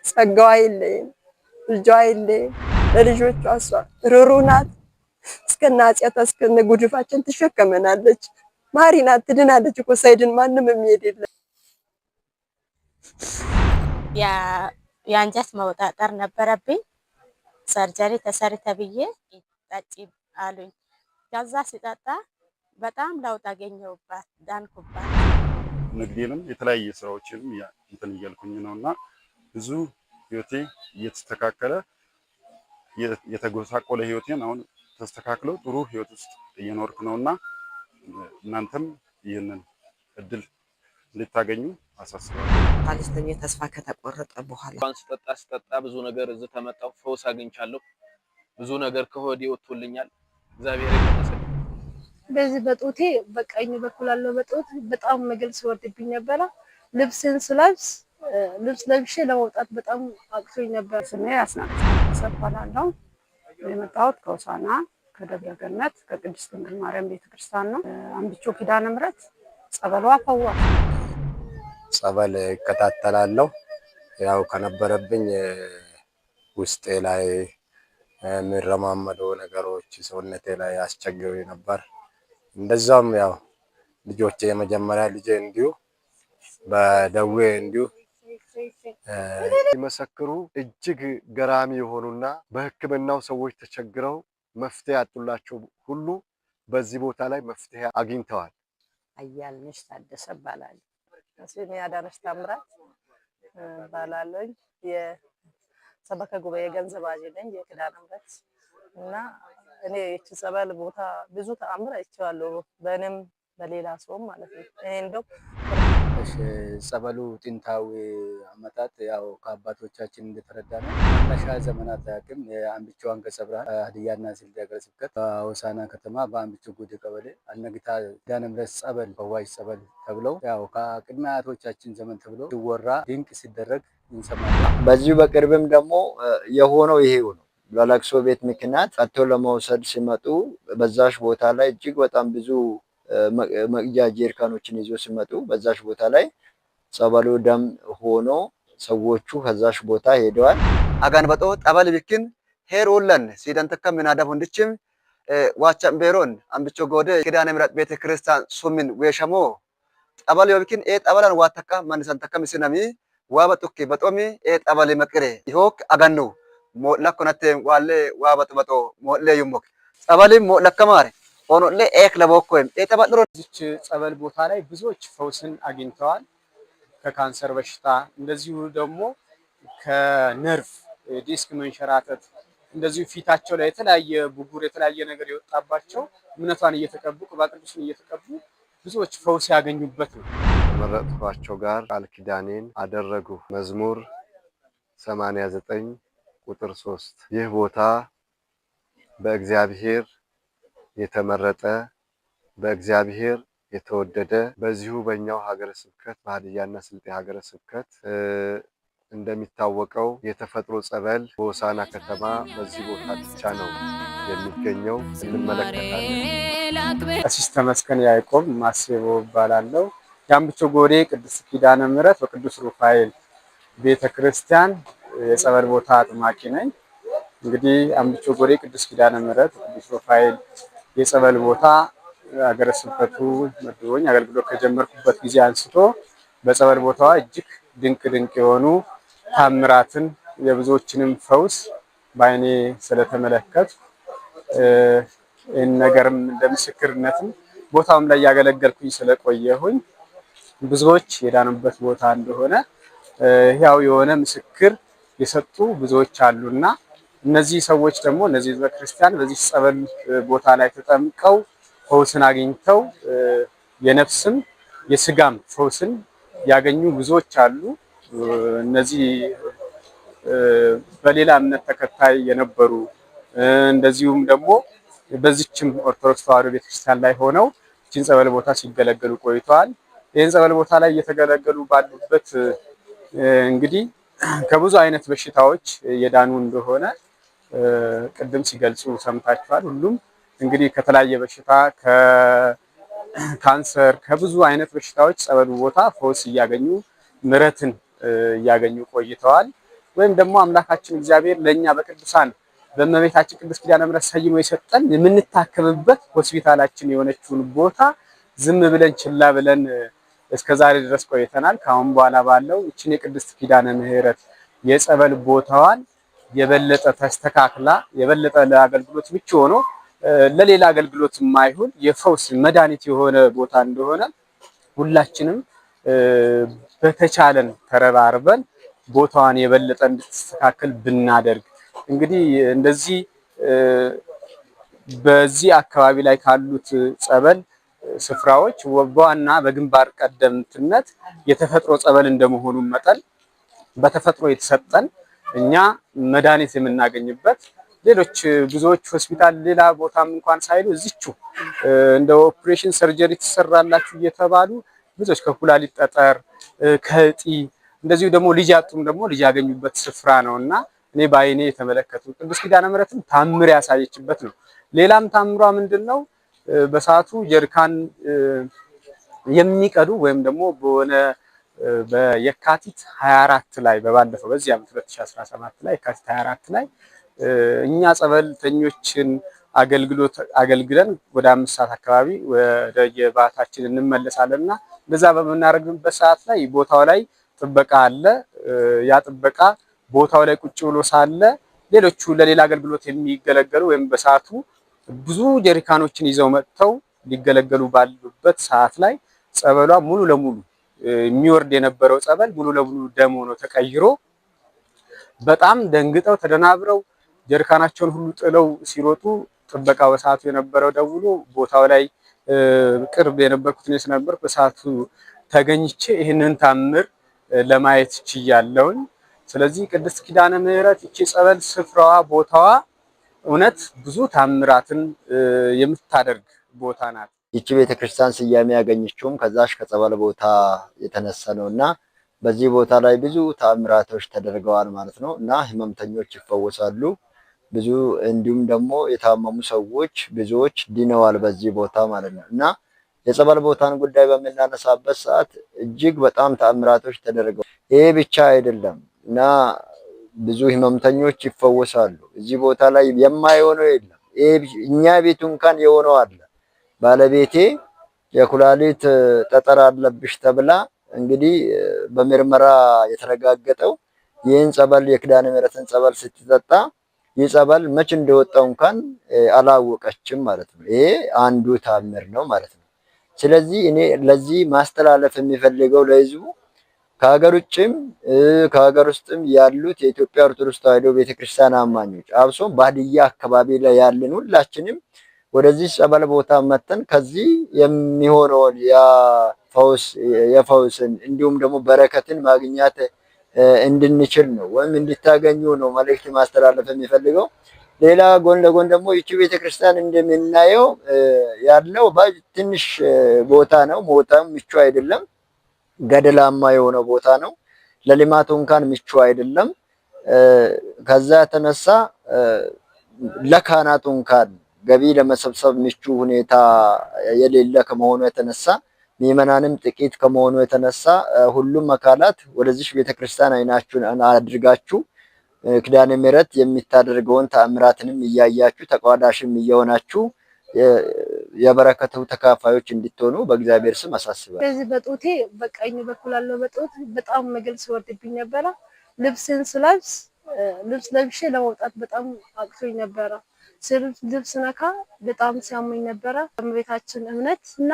ጸጋዋ አይለይም፣ ልጇ አይለይም። ለልጆቿ እሷ ርሩ ናት። እስከነ ኃጢአቷ እስከነ ጉድፋችን ትሸከመናለች። ማሪ ናት፣ ትድናለች እኮ ሳይድን ማንም የሚሄድ የለም። የአንጀት መውጣጠር ነበረብኝ። ሰርጀሪ ተሰሪ ተብዬ ጠጪ አሉኝ። ከዛ ሲጠጣ በጣም ለውጥ አገኘሁባት፣ ዳንኩባት። ንግዴንም የተለያየ ስራዎችንም እንትን እያልኩኝ ነውና ብዙ ህይወቴ እየተስተካከለ የተጎሳቆለ ህይወቴን አሁን ተስተካክሎ ጥሩ ህይወት ውስጥ እየኖርኩ ነውና እናንተም ይህንን እድል ልታገኙ አሳስባለሁ። ፓለስቲና ተስፋ ከተቆረጠ በኋላ ስጠጣ ብዙ ነገር እዚህ ተመጣው ፈውስ አግኝቻለሁ። ብዙ ነገር ከሆዴ ወጥቶልኛል። እግዚአብሔር ይመስገን። በዚህ በጦቴ በቀኝ በኩል ያለው በጦት በጣም ምግል ሲወርድብኝ ነበር። ልብስን ስለብስ ልብስ ለብሼ ለመውጣት በጣም አቅቶኝ ነበር። ስሜ አስናቀ ሰፋላለሁ። የመጣሁት ከሆሳና ከደብረ ገነት ከቅድስት ድንግል ማርያም ቤተክርስቲያን ነው። አንብቾ ኪዳነ ምሕረት ጸበሏ ፈዋ ጸበል እከታተላለሁ። ያው ከነበረብኝ ውስጤ ላይ የሚረማመዱ ነገሮች ሰውነቴ ላይ ያስቸግሩኝ ነበር። እንደዛም ያው ልጆቼ የመጀመሪያ ልጄ እንዲሁ በደዌ እንዲሁ ሲመሰክሩ እጅግ ገራሚ የሆኑና በሕክምናው ሰዎች ተቸግረው መፍትሄ ያጡላቸው ሁሉ በዚህ ቦታ ላይ መፍትሄ አግኝተዋል። አያልነሽ ታደሰ እባላለሁ። ስሜ አዳነች ታምራት እባላለሁ። የሰበካ ጉባኤ ገንዘብ አጅ ነኝ የኪዳነ ምሕረት እና እኔ እቺ ጸበል ቦታ ብዙ ተአምር አይቼዋለሁ፣ በእኔም በሌላ ሰውም ማለት ነው። እኔ እንደው ጸበሉ ጥንታዊ አመጣጥ ያው ከአባቶቻችን እንደተረዳነው መነሻ ዘመናት ያክም የአንብቾ አንቀጸ ብርሃን ሀዲያና ስልጤ ሀገረ ስብከት በሆሳዕና ከተማ በአንብቾ ጉድ ቀበሌ አነግታ ኪዳነ ምሕረት ጸበል ፈዋሽ ጸበል ተብለው ያው ከቅድመ አያቶቻችን ዘመን ተብሎ ሲወራ ድንቅ ሲደረግ እንሰማለን። በዚሁ በቅርብም ደግሞ የሆነው ይሄው ነው። በለቅሶ ቤት ምክንያት ቀጥቶ ለመውሰድ ሲመጡ በዛሽ ቦታ ላይ እጅግ በጣም ብዙ መቅጃ ጀሪካኖችን ይዞ ሲመጡ በዛሽ ቦታ ላይ ጸበሉ ደም ሆኖ ሰዎቹ ከዛሽ ቦታ ሄደዋል። አጋን በጦ ጠበል ቢክን ሄር ኦለን ሲደንተከ ምናዳብ ወንድችም ዋቻም ቤሮን አንብቾ ጎደ ኪዳነ ምሕረት ቤተክርስቲያን ሱምን ወሸሞ ጠበል ቢክን ጠበላን ዋተካ ማንሰንተከ ምስነሚ ዋበጡኪ በጦሚ ጠበል መቅሬ ይሆክ አጋኑ ሞላኮነቴ ዋለ ዋበጥበጦ ሞለ ይሞክ ጸበል ሞለከማሪ ሆኖለ ኤክ ለቦኮም ጠበልሮ እዚች ጸበል ቦታ ላይ ብዙዎች ፈውስን አግኝተዋል። ከካንሰር በሽታ እንደዚሁ ደግሞ ከነርቭ ዲስክ መንሸራተት እንደዚሁ ፊታቸው ላይ የተለያየ ብጉር የተለያየ ነገር የወጣባቸው እምነቷን እየተቀቡ ቅባ ቅዱስን እየተቀቡ ብዙዎች ፈውስ ያገኙበት ነው። ከመረጥኳቸው ጋር ቃል ኪዳኔን አደረጉ። መዝሙር 89 ቁጥር 3 ይህ ቦታ በእግዚአብሔር የተመረጠ በእግዚአብሔር የተወደደ በዚሁ በእኛው ሀገረ ስብከት በሀዲያና ስልጤ ሀገረ ስብከት እንደሚታወቀው የተፈጥሮ ጸበል በሆሳዕና ከተማ በዚህ ቦታ ብቻ ነው የሚገኘው። እንመለከታለን። ቀሲስ ተመስገን ያዕቆብ ማሴቦ እባላለሁ። የአንብቾ ጎዴ ቅድስት ኪዳነ ምሕረት በቅዱስ ሩፋኤል ቤተክርስቲያን የጸበል ቦታ አጥማቂ ነኝ። እንግዲህ አንብቾ ጎዴ ቅዱስ ኪዳነ ምሕረት ቅዱስ ሩፋኤል የጸበል ቦታ ሀገረ ስብከቱ መድቦኝ አገልግሎት ከጀመርኩበት ጊዜ አንስቶ በጸበል ቦታዋ እጅግ ድንቅ የሆኑ ታምራትን የብዙዎችንም ፈውስ በአይኔ ስለተመለከት ነገርም እንደምስክርነትም ቦታውም ላይ ያገለገልኩኝ ስለቆየሁኝ ብዙዎች የዳኑበት ቦታ እንደሆነ ያው የሆነ ምስክር የሰጡ ብዙዎች አሉና እነዚህ ሰዎች ደግሞ እነዚህ በክርስቲያን በዚህ ጸበል ቦታ ላይ ተጠምቀው ፈውስን አግኝተው የነፍስም የስጋም ፈውስን ያገኙ ብዙዎች አሉ። እነዚህ በሌላ እምነት ተከታይ የነበሩ እንደዚሁም ደግሞ በዚህችም ኦርቶዶክስ ተዋሕዶ ቤተክርስቲያን ላይ ሆነው እቺን ጸበል ቦታ ሲገለገሉ ቆይተዋል። ይህን ጸበል ቦታ ላይ እየተገለገሉ ባሉበት እንግዲህ ከብዙ አይነት በሽታዎች የዳኑ እንደሆነ ቅድም ሲገልጹ ሰምታችኋል። ሁሉም እንግዲህ ከተለያየ በሽታ ከካንሰር ከብዙ አይነት በሽታዎች ጸበሉ ቦታ ፈውስ እያገኙ ምሕረትን እያገኙ ቆይተዋል። ወይም ደግሞ አምላካችን እግዚአብሔር ለኛ በቅዱሳን በእመቤታችን ቅድስት ኪዳነ ምሕረት ሰይሞ የሰጠን የምንታከምበት ሆስፒታላችን የሆነችውን ቦታ ዝም ብለን ችላ ብለን እስከዛሬ ድረስ ቆይተናል። ከአሁን በኋላ ባለው እቺን የቅድስት ኪዳነ ምሕረት የጸበል ቦታዋን የበለጠ ተስተካክላ የበለጠ ለአገልግሎት ምቹ ሆኖ ለሌላ አገልግሎት የማይሆን የፈውስ መድኃኒት የሆነ ቦታ እንደሆነ ሁላችንም በተቻለን ተረባርበን ቦታዋን የበለጠ እንድትስተካከል ብናደርግ እንግዲህ እንደዚህ በዚህ አካባቢ ላይ ካሉት ጸበል ስፍራዎች በዋና በግንባር ቀደምትነት የተፈጥሮ ጸበል እንደመሆኑ መጠን በተፈጥሮ የተሰጠን እኛ መድኃኒት የምናገኝበት ሌሎች ብዙዎች ሆስፒታል ሌላ ቦታም እንኳን ሳይሉ እዚቹ እንደ ኦፕሬሽን ሰርጀሪ ተሰራላችሁ እየተባሉ ብዙዎች ከኩላሊት ጠጠር ከእጢ እንደዚሁ ደግሞ ልጅ ያጡም ደግሞ ልጅ ያገኙበት ስፍራ ነውና እኔ ባይኔ የተመለከቱ ቅድስት ኪዳነ ምሕረትም ታምር ያሳየችበት ነው። ሌላም ታምሯ ምንድነው? በሰዓቱ ጀሪካን የሚቀዱ ወይም ደግሞ በሆነ በየካቲት 24 ላይ በባለፈው በዚህ ዓመት 2017 ላይ የካቲት 24 ላይ እኛ ጸበልተኞችን አገልግለን ወደ 5 ሰዓት አካባቢ ወደ የባታችን እንመለሳለንና እንደዛ በመናረግበት ሰዓት ላይ ቦታው ላይ ጥበቃ አለ። ያ ጥበቃ ቦታው ላይ ቁጭ ብሎ ሳለ ሌሎቹ ለሌላ አገልግሎት የሚገለገሉ ወይም በሰዓቱ ብዙ ጀሪካኖችን ይዘው መጥተው ሊገለገሉ ባሉበት ሰዓት ላይ ጸበሏ ሙሉ ለሙሉ የሚወርድ የነበረው ጸበል ሙሉ ለሙሉ ደም ሆኖ ተቀይሮ በጣም ደንግጠው ተደናብረው ጀሪካናቸውን ሁሉ ጥለው ሲሮጡ ጥበቃ በሰዓቱ የነበረው ደውሎ ቦታው ላይ ቅርብ የነበርኩት ነው ስለነበር በሰዓቱ ተገኝቼ ይህንን ታምር ለማየት ችያለሁኝ። ስለዚህ ቅድስት ኪዳነ ምሕረት እቺ ጸበል ስፍራዋ ቦታዋ እውነት ብዙ ታምራትን የምታደርግ ቦታ ናት። ይቺ ቤተክርስቲያን ስያሜ ያገኘችውም ከዛሽ ከጸበል ቦታ የተነሳ ነውና በዚህ ቦታ ላይ ብዙ ታምራቶች ተደርገዋል ማለት ነው እና ህመምተኞች ይፈወሳሉ። ብዙ እንዲሁም ደግሞ የታመሙ ሰዎች ብዙዎች ድነዋል በዚህ ቦታ ማለት ነው እና የጸበል ቦታን ጉዳይ በምናነሳበት ሰዓት እጅግ በጣም ታምራቶች ተደርገዋል። ይሄ ብቻ አይደለም እና ብዙ ህመምተኞች ይፈወሳሉ። እዚህ ቦታ ላይ የማይሆነው የለም። እኛ ቤቱ እንኳን የሆነው አለ። ባለቤቴ የኩላሊት ጠጠር አለብሽ ተብላ እንግዲህ በምርመራ የተረጋገጠው ይህን ጸበል የኪዳነ ምሕረትን ጸበል ስትጠጣ ይህ ጸበል መች እንደወጣው እንኳን አላወቀችም ማለት ነው። ይሄ አንዱ ታምር ነው ማለት ነው። ስለዚህ እኔ ለዚህ ማስተላለፍ የሚፈልገው ለህዝቡ ከሀገር ውጭም ከሀገር ውስጥም ያሉት የኢትዮጵያ ኦርቶዶክስ ተዋሕዶ ቤተክርስቲያን አማኞች አብሶም በሀዲያ አካባቢ ላይ ያለን ሁላችንም ወደዚህ ጸበል ቦታ መተን ከዚህ የሚሆነውን የፈውስን እንዲሁም ደግሞ በረከትን ማግኘት እንድንችል ነው ወይም እንድታገኙ ነው መልእክት ማስተላለፍ የሚፈልገው። ሌላ ጎን ለጎን ደግሞ ይቺ ቤተክርስቲያን እንደምናየው ያለው ትንሽ ቦታ ነው። ቦታም ምቹ አይደለም። ገደላማ የሆነ ቦታ ነው። ለልማቱ እንኳን ምቹ አይደለም። ከዛ የተነሳ ለካህናቱ እንኳን ገቢ ለመሰብሰብ ምቹ ሁኔታ የሌለ ከመሆኑ የተነሳ ምዕመናንም ጥቂት ከመሆኑ የተነሳ ሁሉም አካላት ወደዚህ ቤተክርስቲያን አይናችሁን አድርጋችሁ ኪዳነ ምሕረት የሚታደርገውን ተአምራትንም እያያችሁ ተቋዳሽም እየሆናችሁ የበረከቱ ተካፋዮች እንድትሆኑ በእግዚአብሔር ስም አሳስባለሁ። በዚህ በጦቴ በቀኝ በኩል ያለው በጦት በጣም መግል ሲወርድብኝ ነበረ። ልብስን ስለብስ ልብስ ለብሼ ለመውጣት በጣም አቅቶኝ ነበረ። ልብስ ነካ በጣም ሲያመኝ ነበረ። በእመቤታችን እምነት እና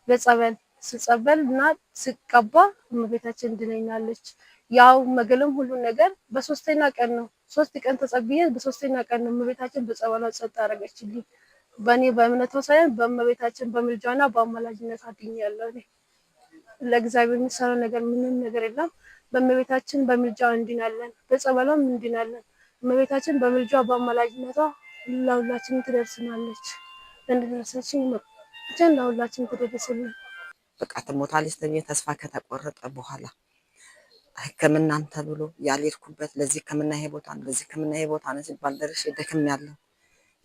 በጸበል ስጸበል እና ስቀባ እመቤታችን ድነኛለች። ያው መገልም ሁሉ ነገር በሶስተኛ ቀን ነው። 3 ቀን ተጸብዬ በሶስተኛ ቀን ነው እመቤታችን በጸበሏ ጸጥ አደረገችልኝ። በእኔ በእምነቷ ሳይሆን በእመቤታችን በምልጃና በአማላጅነት አድኛለሁ። እኔ ለእግዚአብሔር የሚሰራው ነገር ምንም ነገር የለም። በእመቤታችን በምልጃ እንድናለን፣ በጸበሏም እንድናለን። እመቤታችን በምልጃ በአማላጅነቷ ለሁላችን ትደርስናለች። እንድደርሰችን መጥተን ለሁላችን ትደርስልን። በቃ ትሞታለች ተብዬ ተስፋ ከተቆረጠ በኋላ ሕክምናም ተብሎ ያልሄድኩበት ለዚህ ሕክምና ይሄ ቦታ ነው ለዚህ ሕክምና ይሄ ቦታ ነው ሲባል ደርሼ ደክሜያለሁ።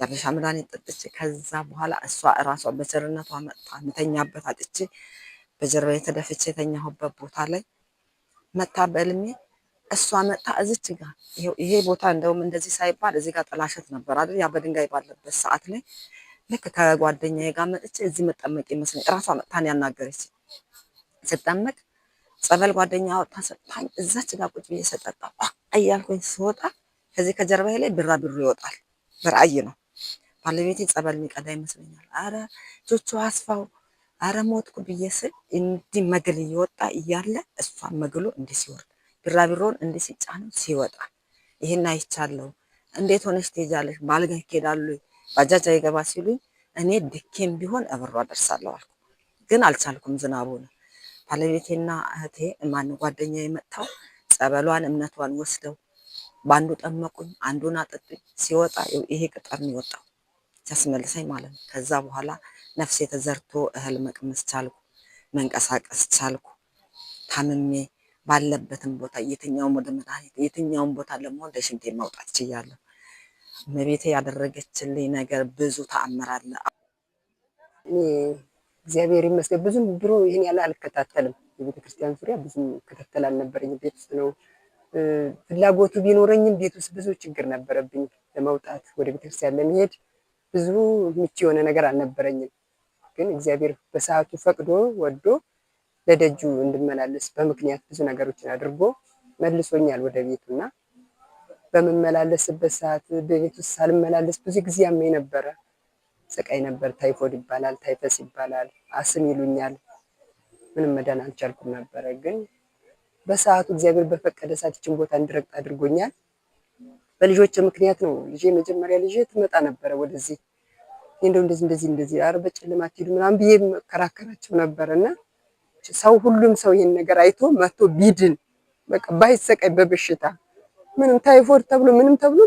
ያበሻ መድኃኒት ጠጥቼ ከዛ በኋላ እሷ እራሷ በቸርነቷ መጥታ ምተኛበት አጥቼ በጀርባዬ ተደፍቼ የተኛሁበት ቦታ ላይ መታ በእልሜ እሷ መጣ እዚች ጋር ይሄ ቦታ እንደውም እንደዚህ ሳይባል እዚህ ጋር ጥላሸት ነበር አይደል? ያ በድንጋይ ባለበት ሰዓት ላይ ልክ ከጓደኛዬ ጋር መጥቼ እዚህ መጠመቅ ይመስለኝ ራሷ መጣን ያናገረች ስጠመቅ ጸበል ጓደኛ አወጣ ሰጣኝ። እዛች ጋር ቁጭ ብዬ ሰጠጣ እያልኩኝ ስወጣ ከዚህ ከጀርባዬ ላይ ብራብሮ ይወጣል። በራእይ ነው። ባለቤቴ ጸበል የሚቀዳ ይመስለኛል። አረ ጆቹ አስፋው አረ ሞትኩ ብዬ ስል እንዲህ መግል እየወጣ እያለ እሷ መግሎ እንዲህ ሲወርድ ብራብሮን እንዲህ ሲጫነው ሲወጣ ይሄን አይቻለሁ። እንዴት ሆነሽ ትሄጃለሽ? ባልጋ ይሄዳሉ ባጃጅ አይገባ ሲሉኝ እኔ ድኬም ቢሆን አብሮ አደርሳለሁ አልኩ። ግን አልቻልኩም። ዝናቡ ነው። ባለቤቴና እህቴ ማን ጓደኛዬ መጥተው ጸበሏን እምነቷን ወስደው ባንዱ ጠመቁኝ፣ አንዱን አጠጡኝ። ሲወጣ ይሄ ቅጠል ነው የወጣው ሲያስመልሰኝ ማለት ነው። ከዛ በኋላ ነፍሴ ተዘርቶ እህል መቅመስ ቻልኩ፣ መንቀሳቀስ ቻልኩ። ታምሜ ባለበትም ቦታ የትኛውም ወደ መድኃኒት የትኛውም ቦታ ደግሞ ወደ ሽንቴ ማውጣት ችያለሁ። እመቤቴ ያደረገችልኝ ነገር ብዙ ተአምር አለ። እግዚአብሔር ይመስገን። ብዙም ድሮ ይሄን ያለ አልከታተልም። የቤተ ክርስቲያን ዙሪያ ብዙም ከተተል አልነበረኝም። ቤት ውስጥ ነው ፍላጎቱ ቢኖረኝም ቤት ውስጥ ብዙ ችግር ነበረብኝ። ለመውጣት ወደ ቤተ ክርስቲያን ለመሄድ ብዙ ምቹ የሆነ ነገር አልነበረኝም። ግን እግዚአብሔር በሰዓቱ ፈቅዶ ወዶ ለደጁ እንድመላለስ በምክንያት ብዙ ነገሮችን አድርጎ መልሶኛል ወደ ቤቱና በመመላለስበት ሰዓት በቤት ውስጥ ሳልመላለስ ብዙ ጊዜ ያመኝ ነበረ። ስቃይ ነበር። ታይፎድ ይባላል፣ ታይፈስ ይባላል፣ አስም ይሉኛል። ምንም መዳን አልቻልኩም ነበረ። ግን በሰዓቱ እግዚአብሔር በፈቀደ ሰዓት ይችን ቦታ እንድረግጥ አድርጎኛል። በልጆች ምክንያት ነው። ልጄ መጀመሪያ ልጄ ትመጣ ነበረ ወደዚህ እንደው እንደዚህ አረ በጨለማ አትሄዱ ምናምን ብዬ መከራከራቸው ነበርና ሰው ሁሉም ሰው ይሄን ነገር አይቶ መጥቶ ቢድን በቃ ባይሰቃይ በበሽታ ምንም ታይፎድ ተብሎ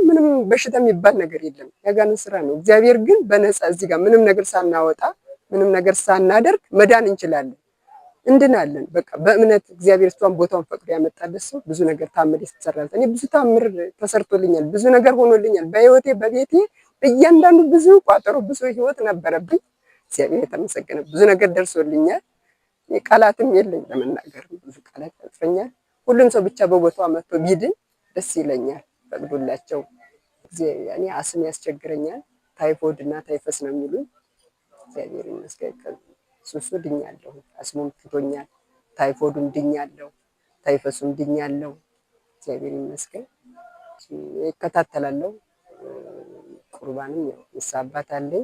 ምንም በሽታ የሚባል ነገር የለም። ያጋንንት ስራ ነው። እግዚአብሔር ግን በነፃ እዚህ ጋር ምንም ነገር ሳናወጣ ምንም ነገር ሳናደርግ መዳን እንችላለን፣ እንድናለን። በቃ በእምነት እግዚአብሔር እሷን ቦታውን ፈቅዶ ያመጣለት ሰው ብዙ ነገር ታምር ይሰራል። እኔ ብዙ ታምር ተሰርቶልኛል፣ ብዙ ነገር ሆኖልኛል። በህይወቴ በቤቴ በእያንዳንዱ ብዙ ቋጠሮ ብዙ ህይወት ነበረብኝ። እግዚአብሔር የተመሰገነ ብዙ ነገር ደርሶልኛል። ቃላትም የለኝ ለመናገር ብዙ ቃላት ያጥፈኛል። ሁሉም ሰው ብቻ በቦታው መጥቶ ቢድን ደስ ይለኛል። ፈቅዶላቸው እኔ አስም ያስቸግረኛል፣ ታይፎድ እና ታይፈስ ነው የሚሉኝ። እግዚአብሔር ይመስገን ሱሱ ድኛለሁ፣ አስሙም ትቶኛል፣ ታይፎዱም ድኛለሁ፣ ታይፈሱም ድኛለሁ። እግዚአብሔር ይመስገን እከታተላለሁ። ቁርባንም ያው ይሳባት አለኝ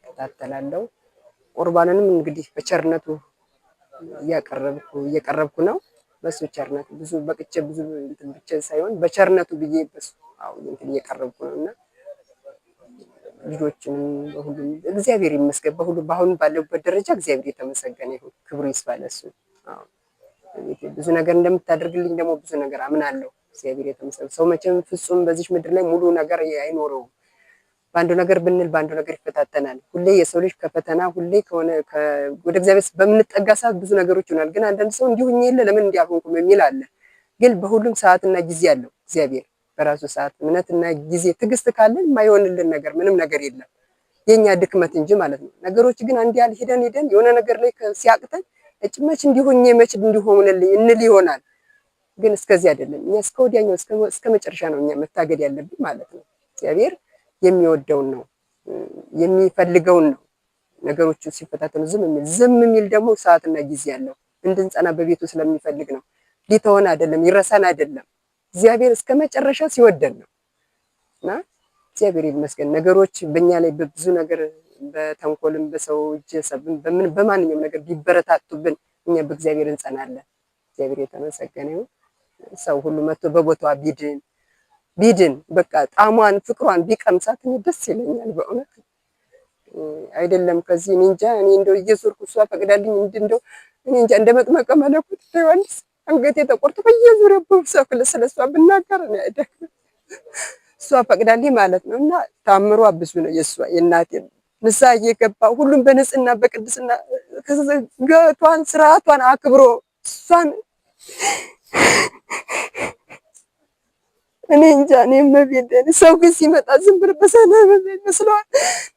እከታተላለሁ። ቁርባንንም እንግዲህ በቸርነቱ እየቀረብኩ ነው። በሱ ቸርነት ብዙ በቅቼ ብዙ እንትን ብቻ ሳይሆን በቸርነቱ ብዬ በሱ አሁን እንትን እየቀረብኩ ነውና ልጆችንም በሁሉም እግዚአብሔር ይመስገን። በአሁን ባለበት ደረጃ እግዚአብሔር የተመሰገነ ይሁን፣ ክብሩ ይስፋ ለሱ። አዎ ብዙ ነገር እንደምታደርግልኝ ደግሞ ብዙ ነገር አምናለሁ። እግዚአብሔር የተመሰገነ። ሰው መቼም ፍጹም በዚህ ምድር ላይ ሙሉ ነገር አይኖረውም። በአንዱ ነገር ብንል በአንዱ ነገር ይፈታተናል። ሁሌ የሰው ልጅ ከፈተና ሁሌ ከሆነ ወደ እግዚአብሔር በምንጠጋ ሰዓት ብዙ ነገሮች ይሆናል። ግን አንዳንድ ሰው እንዲሁኝ የለ ለምን እንዲያልሆንኩም የሚል አለ። ግን በሁሉም ሰዓትና ጊዜ አለው እግዚአብሔር በራሱ ሰዓት እምነትና ጊዜ ትዕግስት ካለን የማይሆንልን ነገር ምንም ነገር የለም፣ የኛ ድክመት እንጂ ማለት ነው። ነገሮች ግን አንድ ያህል ሄደን የሆነ ነገር ላይ ሲያቅተን መች እንዲሆኝ መች እንዲሆንልኝ እንል ይሆናል። ግን እስከዚህ አይደለም። እኛ እስከ ወዲያኛው እስከ መጨረሻ ነው እኛ መታገድ ያለብን ማለት ነው። እግዚአብሔር የሚወደውን ነው የሚፈልገውን ነው። ነገሮቹ ሲፈታተኑ ዝም የሚል ደግሞ ሰዓትና ጊዜ ያለው እንድንጸና በቤቱ ስለሚፈልግ ነው። ሊተወን አይደለም፣ ይረሳን አይደለም። እግዚአብሔር እስከ መጨረሻ ሲወደን ነው እና እግዚአብሔር ይመስገን። ነገሮች በእኛ ላይ በብዙ ነገር በተንኮልም በሰው እጅ ሰብን በማንኛውም ነገር ቢበረታቱብን እኛ በእግዚአብሔር እንጸናለን። እግዚአብሔር የተመሰገነ ይሁን። ሰው ሁሉ መጥቶ በቦታዋ ቢድን በቃ ጣሟን ፍቅሯን ቢቀምሳት እኔ ደስ ይለኛል በእውነት አይደለም። ከዚህ እኔ እንጃ እኔ እንደው እየዞርኩ እሷ ፈቅዳልኝ እንደው እኔ እንጃ እንደ መጥመቀ መለኮት ዮሐንስ አንገቴ ተቆርጦ በየዙሪያው በሰፍለ ስለሷ ብናገር ነው አይደለም። እሷ ፈቅዳልኝ ማለት ነው እና ታምሯ ብዙ ነው። የሷ የእናቴ ንስሐ እየገባ ሁሉም በንጽህና በቅድስና ገቷን ስርዓቷን አክብሮ እሷን እኔ እንጃ እኔ መቤደን ሰው ግን ሲመጣ ዝም ብሎ በሰላም መስሏል።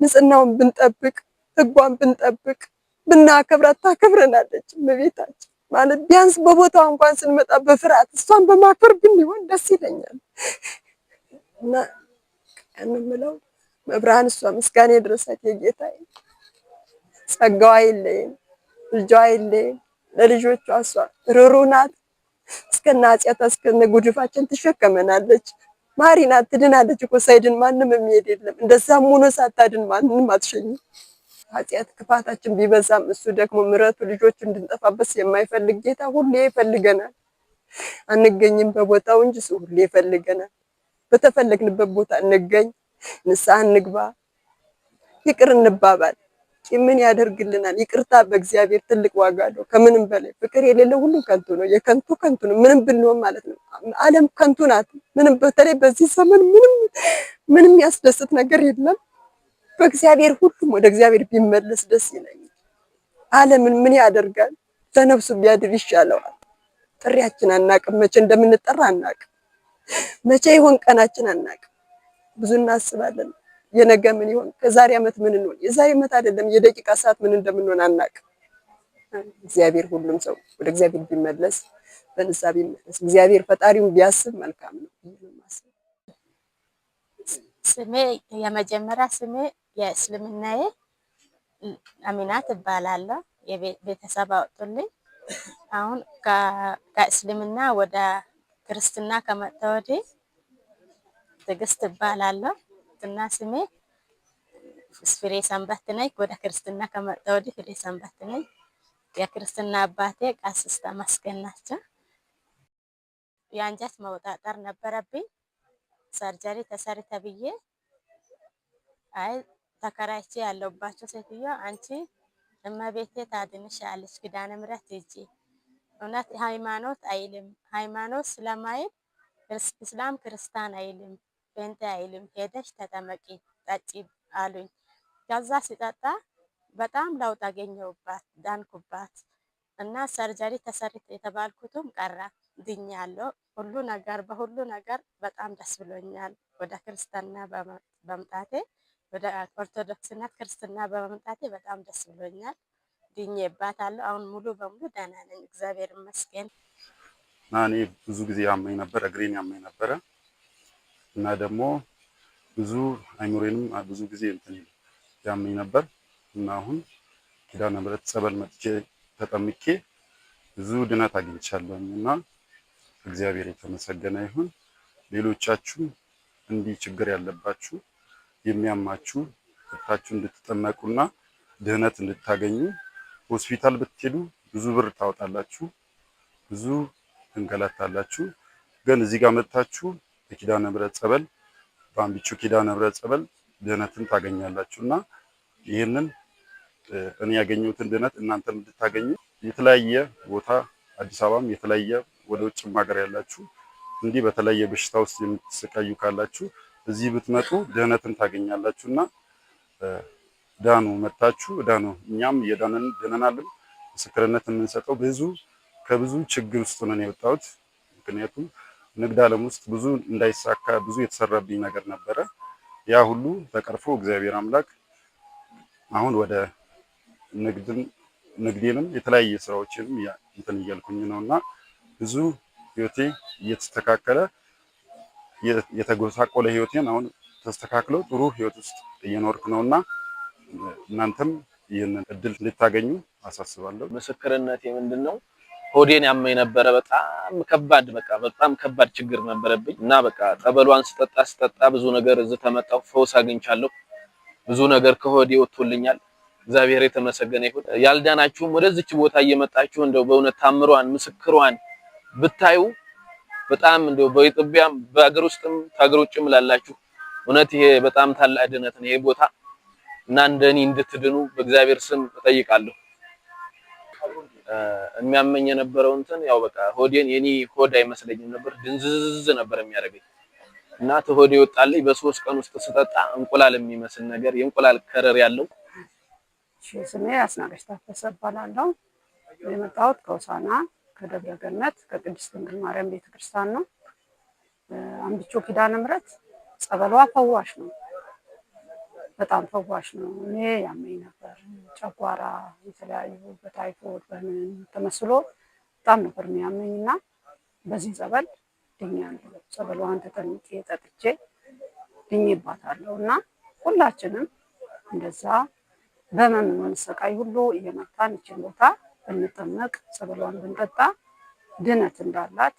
ንጽህናውን ብንጠብቅ ህጓን ብንጠብቅ ብናከብራት ታከብረናለች። መቤታችን ማለት ቢያንስ በቦታው እንኳን ስንመጣ በፍርሃት እሷን በማክበር ብንሆን ደስ ይለኛል እና የምለው መብርሃን እሷ ምስጋና ይድረሳት የጌታዬ ጸጋዋ አይለየን ልጇ አይለየን ለልጆቿ እሷ ርኅሩኅ ናት እስከነ ኃጢአቷ እስከነ ጉድፋችን ትሸከመናለች ማሪ ናት ትድናለች እኮ ሳይድን ማንም የሚሄድ የለም እንደዛም ሆኖ ሳታድን ማንንም አትሸኝም ኃጢአት ክፋታችን ቢበዛም እሱ ደግሞ ምሕረቱ ልጆቹ እንድንጠፋበት የማይፈልግ ጌታ ሁሌ ይፈልገናል አንገኝም በቦታው እንጂ እሱ ሁሌ ይፈልገናል በተፈለግንበት ቦታ እንገኝ ንስሐ እንግባ ይቅር እንባባል ምን ያደርግልናል ይቅርታ በእግዚአብሔር ትልቅ ዋጋ አለው ከምንም በላይ ፍቅር የሌለው ሁሉ ከንቱ ነው የከንቱ ከንቱ ነው ምንም ብንሆን ማለት ነው ዓለም ከንቱ ናት ምንም በተለይ በዚህ ዘመን ምንም ያስደስት ነገር የለም በእግዚአብሔር ሁሉም ወደ እግዚአብሔር ቢመለስ ደስ ይለኛል ዓለምን ምን ያደርጋል ለነፍሱ ቢያድር ይሻለዋል ጥሪያችን አናቅም መቼ እንደምንጠራ አናቅም መቼ ይሆን ቀናችን አናቅም ብዙ እናስባለን የነገ ምን ይሆን ከዛሬ ዓመት ምን እንሆን የዛሬ ዓመት አይደለም የደቂቃ ሰዓት ምን እንደምንሆን አናቅም እግዚአብሔር ሁሉም ሰው ወደ እግዚአብሔር ቢመለስ በንስሐ ቢመለስ እግዚአብሔር ፈጣሪውን ቢያስብ መልካም ነው ስሜ የመጀመሪያ ስሜ የእስልምናዬ አሚናት እባላለሁ የቤተሰብ አወጡልኝ አሁን ከእስልምና ወደ ክርስትና ከመጣ ወዲህ ትዕግስት እባላለሁ እና ስሜ ፍሬ ሰንበት ነኝ ወደ ክርስትና ከመጣ ወዲህ ፍሬ ሰንበት ነኝ የክርስትና አባቴ ቀሲስ ተመስገን ናቸው የአንጀት መውጣጠር ነበረብኝ ሰርጀሪ ተሰሪ ተብዬ አይ ተከራይቼ ያለውባቸው ሴትዮ አንቺ እመቤቴ ታድንሻለች ኪዳነ ምሕረት ሂጂ እውነት ሃይማኖት አይልም ሃይማኖት ስለማይል እስላም ክርስቲያን አይልም ጴንጤ አይልም ሄደሽ ተጠመቂ ጠጪ አሉኝ ከዛ ሲጠጣ በጣም ለውጥ አገኘሁባት ዳንኩባት እና ሰርጀሪ ተሰርት የተባልኩትም ቀረ ድኛለሁ ሁሉ ነገር በሁሉ ነገር በጣም ደስ ብሎኛል ወደ ክርስትና በመምጣቴ ወደ ኦርቶዶክስነት ክርስትና በመምጣቴ በጣም ደስ ብሎኛል ድኜባታለሁ አሁን ሙሉ በሙሉ ደህና ነኝ እግዚአብሔር ይመስገን እኔ ብዙ ጊዜ ያመኝ ነበር እግሬን ያመኝ ነበር እና ደግሞ ብዙ አይምሮዬንም ብዙ ጊዜ ያመኝ ነበር እና አሁን ኪዳነ ምሕረት ጸበል መጥቼ ተጠምቄ ብዙ ድነት አግኝቻለሁና እግዚአብሔር የተመሰገነ ይሁን ሌሎቻችሁ እንዲህ ችግር ያለባችሁ የሚያማችሁ ወጣችሁ እንድትጠመቁና ድህነት እንድታገኙ ሆስፒታል ብትሄዱ ብዙ ብር ታወጣላችሁ ብዙ እንገላታላችሁ ግን እዚህ ጋር መጣችሁ በኪዳነ ምሕረት ጸበል በአምቢቾ ኪዳነ ምሕረት ጸበል ድህነትን ታገኛላችሁና ይሄንን እኔ ያገኘሁትን ድህነት እናንተም እንድታገኙ የተለያየ ቦታ አዲስ አበባም የተለያየ ወደ ውጭም ሀገር ያላችሁ እንዲህ በተለያየ በሽታ ውስጥ የምትሰቃዩ ካላችሁ እዚህ ብትመጡ ድህነትን ታገኛላችሁና ዳኑ መጣችሁ ዳኑ እኛም የዳነን ድነናልን ምስክርነት የምንሰጠው ከብዙ ችግር ውስጥ ነው የወጣሁት ምክንያቱም ንግድ ዓለም ውስጥ ብዙ እንዳይሳካ ብዙ የተሰራብኝ ነገር ነበረ ያ ሁሉ ተቀርፎ እግዚአብሔር አምላክ አሁን ወደ ንግዴንም የተለያየ ስራዎችንም እንትን እያልኩኝ ነውና ብዙ ህይወቴ እየተስተካከለ የተጎሳቆለ ህይወቴን አሁን ተስተካክሎ ጥሩ ህይወት ውስጥ እየኖርኩ ነውና እናንተም ይሄንን እድል እንድታገኙ አሳስባለሁ ምስክርነቴ ምንድነው ሆዴን ያመኝ ነበረ በጣም ከባድ ችግር ነበረብኝ እና በቃ ጸበሏን ስጠጣ ብዙ ነገር እዚህ ተመጣው ፈውስ አግኝቻለሁ ብዙ ነገር ከሆዴ ወጥቶልኛል እግዚአብሔር የተመሰገነ ይሁን ያልዳናችሁም ወደዚች ቦታ እየመጣችሁ እንደው በእውነት ታምሯን ምስክሯን ብታዩ በጣም እንደው በኢትዮጵያም በአገር ውስጥም ታገር ውጭም ላላችሁ እውነት ይሄ በጣም ታላቅ ድነት ነው ይሄ ቦታ እና እንደኔ እንድትድኑ በእግዚአብሔር ስም እጠይቃለሁ የሚያመኝ የነበረው እንትን ያው በቃ ሆዴን የኔ ሆድ አይመስለኝም ነበር ድንዝዝ ነበር የሚያደርገኝ እና ተሆዴ ወጣልኝ በ3 ቀን ውስጥ ስጠጣ እንቁላል የሚመስል ነገር የእንቁላል ከረር ያለው ስሜ አስናቀች ታፈሰ እባላለሁ የመጣሁት ከሆሳዕና ከደብረ ገነት ከቅድስት ድንግል ማርያም ቤተክርስቲያን ነው አምቢቾ ኪዳነ ምሕረት ጸበሏ ፈዋሽ ነው በጣም ፈዋሽ ነው እኔ ያመኝ ነበር ጨጓራ የተለያዩ በታይፎይድ በምን ተመስሎ በጣም ነበር የሚያመኝና በዚህ ጸበል ድኛለሁ። ጸበሏን ተጠምቄ ጠጥቼ ድኜባታለሁ እና ሁላችንም እንደዛ በህመም የምንሰቃይ ሁሉ እየመጣን ይችን ቦታ ብንጠመቅ ጸበሏን ብንጠጣ ድነት እንዳላት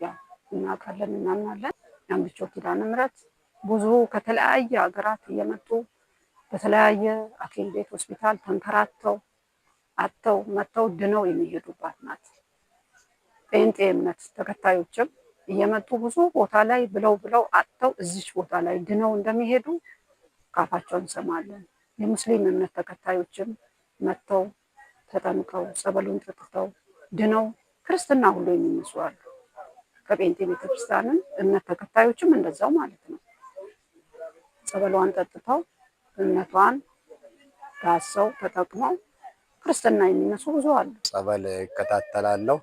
ያው እናውቃለን፣ እናምናለን። የአንብቾ ኪዳነ ምሕረት ብዙ ከተለያየ ሀገራት እየመጡ በተለያየ ሐኪም ቤት ሆስፒታል ተንከራተው አጥተው መጥተው ድነው የሚሄዱባት ናት። ጴንጤ እምነት ተከታዮችም እየመጡ ብዙ ቦታ ላይ ብለው አጥተው እዚች ቦታ ላይ ድነው እንደሚሄዱ ካፋቸው እንሰማለን። የሙስሊም እምነት ተከታዮችም መጥተው ተጠምቀው ጸበሉን ጠጥተው ድነው ክርስትና ሁሉ የሚነሱ አሉ። ከጴንጤ ቤተክርስቲያንም እምነት ተከታዮችም እንደዛው ማለት ነው። ጸበሏን ጠጥተው እምነቷን ዳሰው ተጠቅመው ክርስትና የሚነሱ ብዙ አሉ። ጸበል እከታተላለሁ።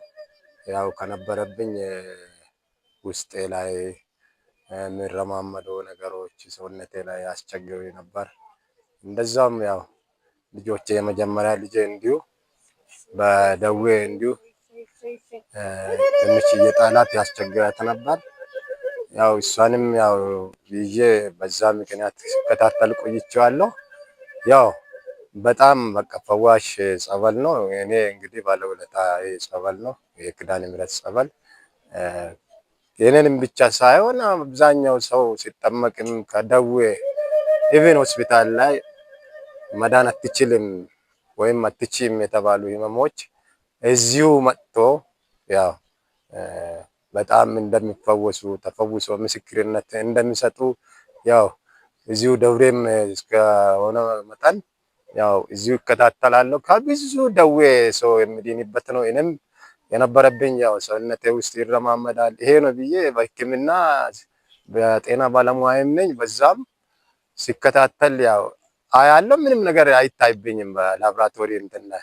ያው ከነበረብኝ ውስጤ ላይ የሚረማመዱ ነገሮች ሰውነቴ ላይ ያስቸግሩኝ ነበር። እንደዛም ያው ልጆቼ የመጀመሪያ ልጄ እንዲሁ በደዌ እንዲሁ ትንሽ እየጣላት ያስቸግራት ነበር። ያው እሷንም ያው ይዤ በዛ ምክንያት ሲከታተል ቆይቼዋለሁ። ያው በጣም በቃ ፈዋሽ ጸበል ነው። እኔ እንግዲህ ባለውለታ ጸበል ነው የኪዳነ ምሕረት ጸበል። የኔንም ብቻ ሳይሆን አብዛኛው ሰው ሲጠመቅም ከደዌ ኢቭን ሆስፒታል ላይ መዳን አትችልም ወይም አትችይም የተባሉ ህመሞች እዚሁ መጥቶ ያው በጣም እንደሚፈወሱ ተፈውሶ ምስክርነት እንደሚሰጡ ያው እዚሁ ደብሬም እስከሆነ መጠን ያው እዚሁ እከታተላለሁ። ከብዙ ደዌ ሰው የሚድንበት ነው። እኔም የነበረብኝ ያው ሰውነቴ ውስጥ ይረማመዳል። ይሄ ነው ብዬ በሕክምና በጤና ባለሙያም ነኝ። በዛም ሲከታተል ያው አያለው ምንም ነገር አይታይብኝም። በላብራቶሪ እንትን ላይ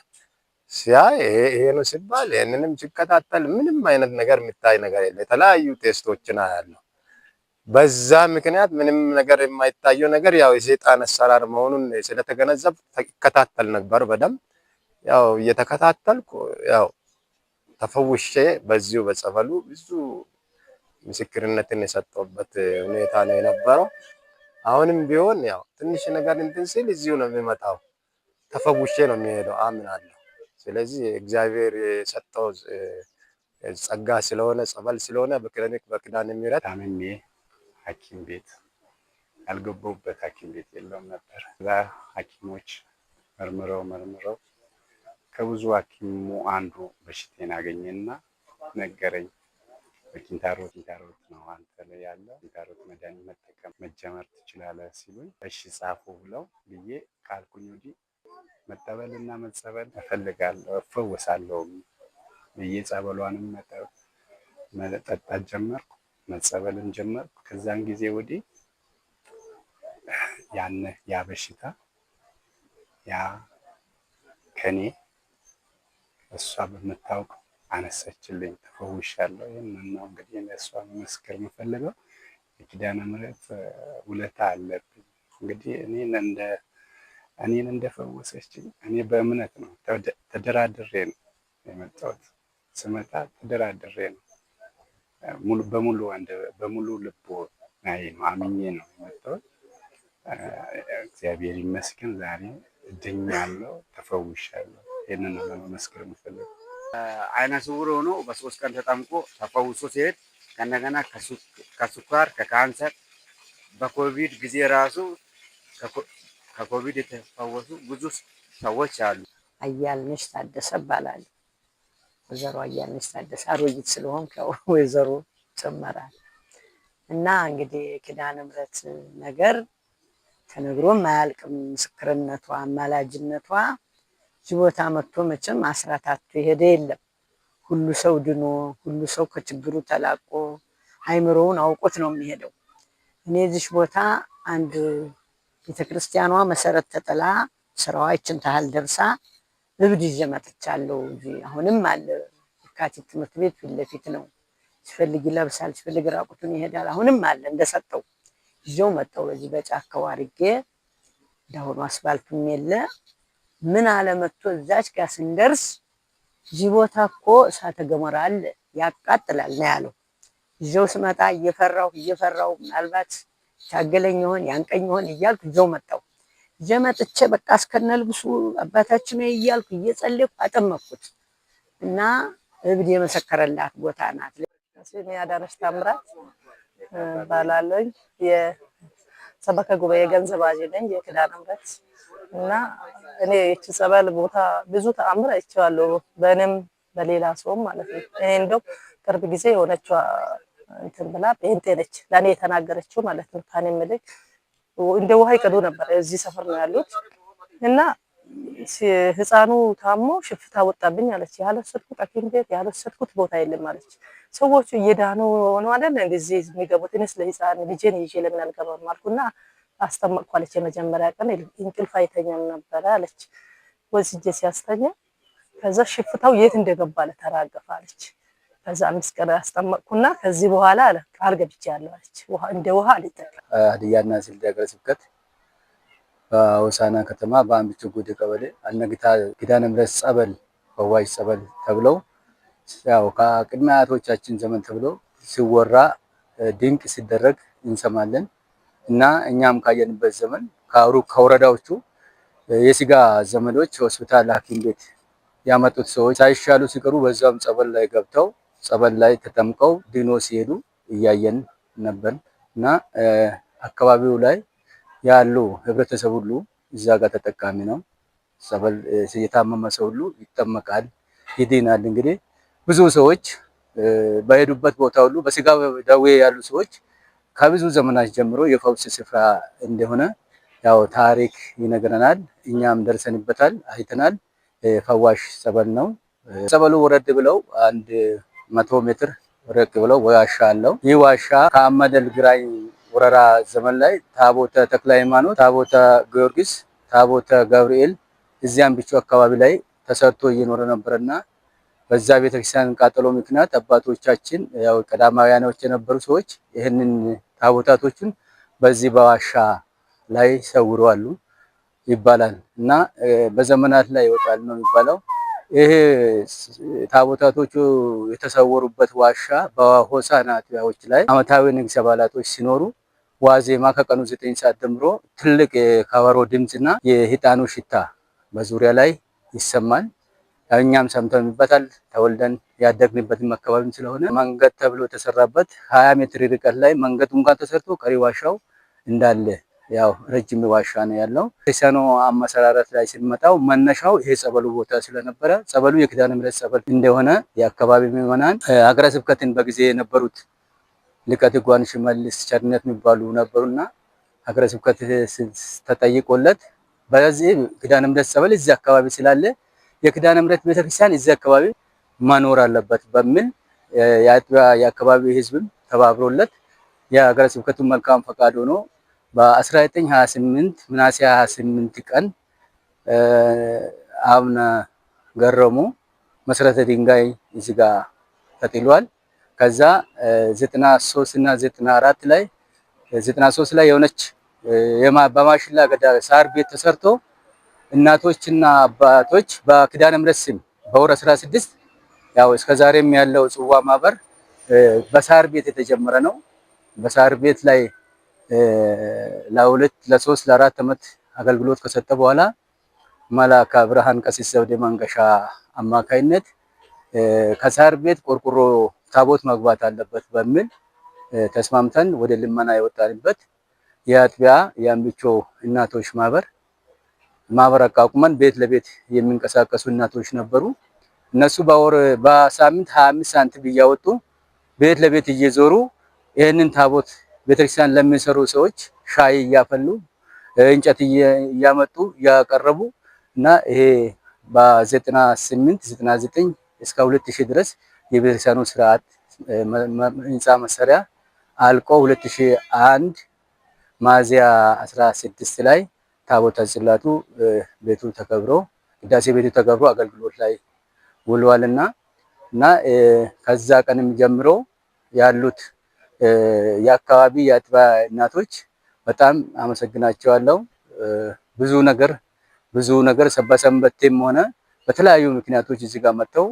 ሲያይ ይሄ ነው ሲባል ይሄንንም ሲከታተል ምንም አይነት ነገር የሚታይ ነገር የለም። የተለያዩ ቴስቶችን አያለሁ። በዛ ምክንያት ምንም ነገር የማይታየው ነገር ያው የሰይጣን አሰራር መሆኑን ስለተገነዘብ ተከታተል ነበር በደንብ ያው እየተከታተልኩ ያው ተፈውሼ በዚሁ በጸበሉ ብዙ ምስክርነትን የሰጠሁበት ሁኔታ ነው የነበረው። አሁንም ቢሆን ያው ትንሽ ነገር እንትን ሲል እዚሁ ነው የሚመጣው፣ ተፈውሼ ነው የሚሄደው አምናለሁ። ስለዚህ እግዚአብሔር የሰጠው ጸጋ ስለሆነ ጸበል ስለሆነ በክሊኒክ በኪዳነ ምሕረት ታምሜ ሐኪም ቤት ያልገባሁበት ሐኪም ቤት የለውም ነበር። እዛ ሐኪሞች መርምረው ከብዙ ሐኪሙ አንዱ በሽቴን አገኘና ነገረኝ። በኪንታሮት ነው አንተ ላይ ያለው ኪንታሮት መድኃኒት መጠቀም መጀመር ትችላለህ ሲሉኝ እሺ ጻፉ ብለው ብዬ ካልኩኝ ወዲህ መጠበልና መጸበል እፈልጋለሁ እፈወሳለሁ ብዬ ጸበሏንም መጠጣት ጀመርኩ፣ መጸበልን ጀመርኩ። ከዛን ጊዜ ወዲህ ያ በሽታ ያ ከኔ እሷ በምታውቀው አነሳችልኝ፣ ተፈውሻለሁ። ይሄንን ነው እንግዲህ ለእሷ መመስከር የምፈልገው። የኪዳነ ምሕረት ውለታ አለብኝ። እንግዲህ እኔን እንደፈወሰችኝ እኔ በእምነት ነው ተደራድሬ ነው የመጣሁት። ስመጣ ተደራድሬ ነው በሙሉ ልቦ ናይ ነው አምኜ ነው የመጣሁት። እግዚአብሔር ይመስገን ዛሬ ድኛለሁ፣ ተፈውሻለሁ። ይሄንን ነው ለመመስከር የምፈልገው። አይነ ስውር ሆኖ በ3 ቀን ተጠምቆ ተፈውሶ ሲሄድ ከእንደገና ከስኳር ከካንሰር በኮቪድ ጊዜ ራሱ ከኮቪድ የተፈወሱ ብዙ ሰዎች አሉ። አያልነሽ ታደሰ እባላለሁ። ወይዘሮ አያልነሽ ታደሰ አሮጊት ስለሆንኩ ያው ወይዘሮ ጨመራል እና እንግዲህ ኪዳነ ምሕረት ነገር ተነግሮም አያልቅም። ምስክርነቷ አማላጅነቷ እዚህ ቦታ መጥቶ መቼም አስራታቱ የሄደ የለም። ሁሉ ሰው ድኖ ሁሉ ሰው ከችግሩ ተላቆ አይምሮውን አውቆት ነው የሚሄደው። እኔ እዚህ ቦታ አንድ ቤተክርስቲያኗ መሰረት ተጥላ ስራዋ ይችን ታህል ደርሳ እብድ ይዤ መጥቻለሁ። አሁንም አለ የካቲት ትምህርት ቤት ፊት ለፊት ነው። ሲፈልግ ይለብሳል፣ ሲፈልግ ራቁቱን ይሄዳል። አሁንም አለ እንደሰጠው ይዤው መጣሁ። በዚህ በጫካው አድርጌ እንዳሁኑ አስፋልቱም የለ ምን አለ መጥቶ እዛች ጋር ስንደርስ እዚህ ቦታ እኮ እሳተ ገሞራ አለ ያቃጥላል ነው ያለው። ይዘው ስመጣ እየፈራሁ ምናልባት ታገለኝ ይሆን ያንቀኝ ይሆን እያልኩ ይዘው መጣሁ። ይዤ መጥቼ በቃ እስከነልብሱ አባታችን እያልኩ እየጸለይኩ አጠመቅኩት እና እብድ የመሰከረላት ቦታ ናት። ስሜ አዳነች ታምራት እባላለሁ። የሰበካ ጉባኤ ገንዘብ አዜ ነኝ የኪዳነ ምሕረት እና እኔ ይህች ጸበል ቦታ ብዙ ተአምር አይቼዋለሁ፣ በእኔም በሌላ ሰውም ማለት ነው። እኔ እንደው ቅርብ ጊዜ የሆነችው እንትን ብላ ጴንጤ ነች ለእኔ የተናገረችው ማለት ነው። ካኔ ምልክ እንደ ውሃ ይቀዱ ነበር። እዚህ ሰፈር ነው ያሉት እና ህፃኑ ታሞ ሽፍታ ወጣብኝ አለች። ያልወሰድኩት ሐኪም ቤት ያልወሰድኩት ቦታ የለም አለች። ሰዎቹ እየዳኑ ነው አይደል እንደዚህ የሚገቡት። እኔስ ለህፃን ልጄን ይዤ ለምን አልገባም አልኩና አስጠመቅኩ አለች። የመጀመሪያ ቀን እንቅልፍ አይተኛም ነበረ አለች። ወስጄ ሲያስተኛ ከዛ ሽፍታው የት እንደገባ ለተራገፈ አለች። ከዛ 5 ቀን አስጠመቅኩና ከዚህ በኋላ አለ ቃል ገብቻለሁ አለች። ውሃ እንደ ውሃ አልጠቀም። ሀዲያና ስልጤ ሀገረ ስብከት በሆሳዕና ከተማ በአምቢቾ ጎዴ ቀበሌ አነግታ ኪዳነ ምሕረት ጸበል ፈዋሽ ጸበል ተብለው ያው ከቅድመ አያቶቻችን ዘመን ተብሎ ሲወራ ድንቅ ሲደረግ እንሰማለን እና እኛም ካየንበት ዘመን ከወረዳዎቹ የስጋ ዘመዶች ሆስፒታል ሐኪም ቤት ያመጡት ሰዎች ሳይሻሉ ሲቀሩ በዛም ጸበል ላይ ገብተው ጸበል ላይ ተጠምቀው ድኖ ሲሄዱ እያየን ነበር እና አካባቢው ላይ ያሉ ህብረተሰብ ሁሉ እዛ ጋር ተጠቃሚ ነው። ጸበል የታመመ ሰው ሁሉ ይጠመቃል፣ ይድናል። እንግዲህ ብዙ ሰዎች በሄዱበት ቦታ ሁሉ በስጋ ደዌ ያሉ ሰዎች ከብዙ ዘመናት ጀምሮ የፈውስ ስፍራ እንደሆነ ያው ታሪክ ይነግረናል። እኛም ደርሰንበታል፣ አይተናል። ፈዋሽ ጸበል ነው። ጸበሉ ወረድ ብለው 100 ሜትር ረቅ ብለው ዋሻ አለው። ይህ ዋሻ ከአመደል ግራኝ ወረራ ዘመን ላይ ታቦተ ተክለ ሃይማኖት፣ ታቦተ ጊዮርጊስ፣ ታቦተ ገብርኤል እዚያም ብቻ አካባቢ ላይ ተሰርቶ እየኖረ ነበርና በዛ ቤተክርስቲያን ቃጠሎ ምክንያት አባቶቻችን ያው ቀዳማውያኖች የነበሩ ሰዎች ይህንን ታቦታቶችን በዚህ በዋሻ ላይ ሰውረዋል ይባላል እና በዘመናት ላይ ይወጣል ነው የሚባለው። ይሄ ታቦታቶቹ የተሰወሩበት ዋሻ በሆሳዕና አጥቢያዎች ላይ ዓመታዊ ንግስ በዓላቶች ሲኖሩ ዋዜማ ከቀኑ 9 ሰዓት ጀምሮ ትልቅ የከበሮ ድምፅና የሂጣኑ ሽታ በዙሪያ ላይ ይሰማል። እኛም ሰምተንበታል። ተወልደን ያደግንበትም አካባቢ ስለሆነ መንገድ ተብሎ የተሰራበት 20 ሜትር ርቀት ላይ መንገዱ እንኳን ተሰርቶ ቀሪ ዋሻው እንዳለ ያው ረጅም ዋሻ ነው ያለው። ክርስቲያኑ አመሰራረት ላይ ሲመጣው መነሻው ይሄ ጸበሉ ቦታ ስለነበረ ጸበሉ የኪዳነ ምሕረት ጸበል እንደሆነ የአካባቢ ምዕመናን ሀገረ ስብከትን በጊዜ የነበሩት ሊቀ ትጉሃን ሽመልስ ቸርነት የሚባሉ ነበሩና ሀገረ ስብከት ተጠይቆለት በዚህ ኪዳነ ምሕረት ጸበል እዚህ አካባቢ ስላለ የኪዳነ ምሕረት ቤተክርስቲያን እዚህ አካባቢ መኖር አለበት በሚል የአካባቢ ህዝብም ተባብሮለት የሀገረ ስብከቱን መልካም ፈቃድ ሆኖ በ1928 ሚያዝያ 28 ቀን አቡነ ገረሙ መሰረተ ድንጋይ እዚህ ጋር ተጥሏል። ከዛ 93 እና 94 ላይ 93 ላይ የሆነች በማሽላ ገዳ ሳር ቤት ተሰርቶ እናቶችና አባቶች በኪዳነ ምሕረት ስም በወር 16 ያው እስከዛሬም ያለው ጽዋ ማህበር በሳር ቤት የተጀመረ ነው። በሳር ቤት ላይ ለ3 ለ4 ዓመት አገልግሎት ከሰጠ በኋላ መላከ ብርሃን ቀሲስ ዘውዴ መንገሻ አማካይነት ከሳር ቤት ቆርቆሮ ታቦት መግባት አለበት በሚል ተስማምተን ወደ ልመና የወጣንበት የአጥቢያ የአምቢቾ እናቶች ማህበር አቋቁመን ቤት ለቤት የሚንቀሳቀሱ እናቶች ነበሩ። እነሱ በሳምንት 25 ሳንቲም እያወጡ ቤት ለቤት እየዞሩ ይህንን ታቦት ቤተክርስቲያን ለሚሰሩ ሰዎች ሻይ እያፈሉ እንጨት እያመጡ እያቀረቡ እና ይሄ በ98 99 እስከ 2000 ድረስ የቤተክርስቲያኑ ስርዓት ህንፃ መሰሪያ አልቆ 2001 ሚያዝያ 16 ላይ ታቦተ ጽላቱ ቤቱ ተከብሮ ቅዳሴ ቤቱ ተከብሮ አገልግሎት ላይ ውሏልና እና ከዛ ቀንም ጀምሮ ያሉት የአካባቢ የአጥቢያ እናቶች በጣም አመሰግናቸዋለሁ። ብዙ ነገር በሰንበቴም ሆነ በተለያዩ ምክንያቶች እዚህ ጋር መጥተው